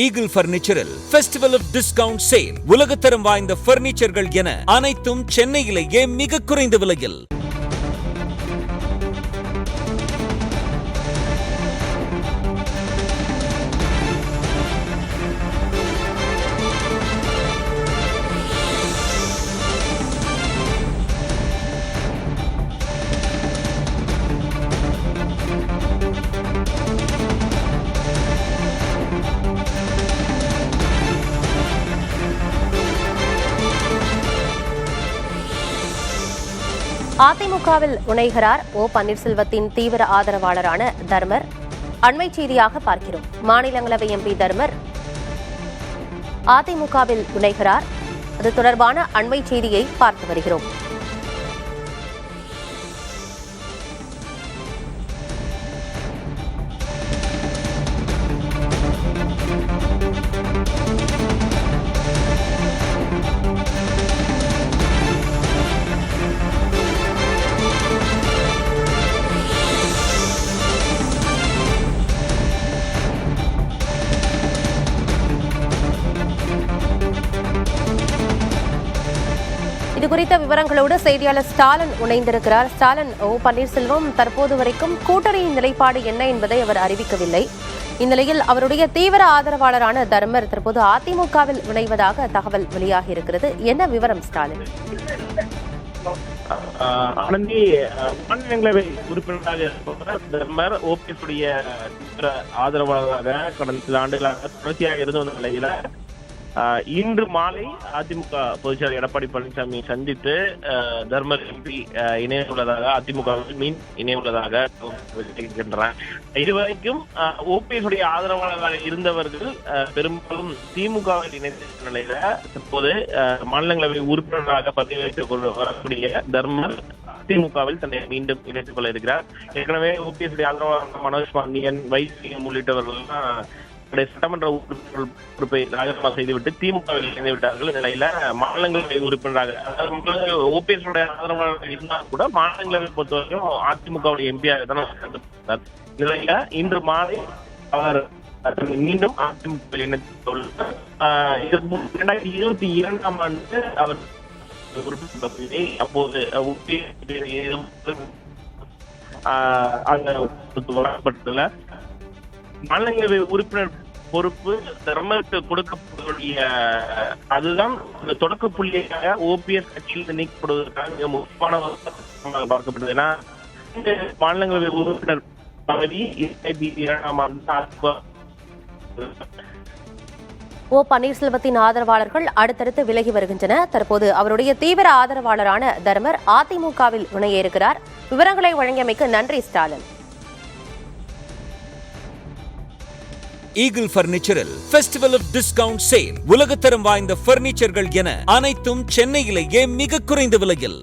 Eagle பர்னிச்சரில் festival of discount sale. உலகத்தரம் வாய்ந்த பர்னிச்சர்கள் என அனைத்தும் சென்னையிலேயே மிக குறைந்த விலையில். அதிமுகவில் இணைகிறார் ஓ பன்னீர்செல்வத்தின் தீவிர ஆதரவாளரான தர்மர். அண்மை செய்தியாக பார்க்கிறோம். மாநிலங்களவை எம்பி தர்மர் அதிமுகவில் இணைகிறார். அது தொடர்பான அண்மை செய்தியை பார்த்து வருகிறோம். இதுகுறித்த விவரங்களோடு செய்தியாளர் ஸ்டாலின் இணைந்திருக்கிறார். ஸ்டாலின், ஓ பன்னீர்செல்வம் தற்போது வரைக்கும் கூட்டணியின் நிலைப்பாடு என்ன என்பதை அவர் அறிவிக்கவில்லை. இந்நிலையில் அவருடைய தீவிர ஆதரவாளரான தர்மர் தற்போது அதிமுகவில் இணைவதாக தகவல் வெளியாகி இருக்கிறது. என்ன விவரம் ஸ்டாலின்? ஆனந்தி, மாநிலங்களவை உறுப்பினராக தர்மர் ஓபிஎஸ் உடைய தீவிர ஆதரவாளராக கடந்த சில ஆண்டுகளாக தொடர்ச்சியாக இருந்து வந்த நிலையில இன்று மாலை அதிமுக பொதுச்செயலாளர் எடப்பாடி பழனிசாமி சந்தித்து தர்மர் எம்பி இணைய உள்ளதாக அதிமுகவில் மீன் இணைய உள்ளதாக இருக்கின்றனர். இதுவரைக்கும் ஓபிஎஸ் உடைய ஆதரவாளராக இருந்தவர்கள் பெரும்பாலும் திமுகவில் இணைந்த நிலையில தற்போது மாநிலங்களவை உறுப்பினராக பதவி வைத்துக் கொண்டு வரக்கூடிய தர்மர் அதிமுகவில் தன்னை மீண்டும் இணைத்துக் கொள்ள இருக்கிறார். ஏற்கனவே ஓபிஎஸ் உடைய ஆதரவாளர் மனோஜ் பாண்டியன், வைத்தியம் உள்ளிட்டவர்கள் சட்டமன்ற உறுப்பினர் பொறுப்பை ராஜினாமா செய்துவிட்டு திமுகவில் இணைந்து விட்டார்கள். நிலையில மாநிலங்களவை உறுப்பினராக ஓபிஎஸ் ஆதரவாளர்கள் இருந்தால் கூட மாநிலங்களவை பொறுத்தவரைக்கும் அதிமுகவுடைய எம்பியாக தான் நிலையில இன்று மாலை அவர் மீண்டும் அதிமுக இணைத்துள்ளார். 2022ஆம் ஆண்டு அவர் உறுப்பினர் அப்போது வழங்கப்பட்டுள்ள மாநிலங்களவை உறுப்பினர் பொறுப்பு தர்மருக்கு கொடுக்கக்கூடிய அதுதான் தொடக்க புள்ளியாக ஓபிஎஸ் கட்சியில் நீக்கப்படுவதற்காக மிக முக்கியமான பார்க்கப்படுது. ஏன்னா மாநிலங்களவை உறுப்பினர் பதவி 2022ஆம் ஆண்டு ஓ பன்னீர்செல்வத்தின் ஆதரவாளர்கள் அடுத்தடுத்து விலகி வருகின்றனர். தற்போது அவருடைய தீவிர ஆதரவாளரான தர்மர் அதிமுகவில் இணைய இருக்கிறார். விவரங்களை வழங்கியமைக்கு நன்றி ஸ்டாலின். ஈகிள் பர்னிச்சரில் ஃபெஸ்டிவல் ஆஃப் டிஸ்கவுண்ட் சேல். உலகத்தரம் வாய்ந்த பர்னிச்சர்கள் என அனைத்தும் சென்னையிலேயே மிக குறைந்த விலையில்.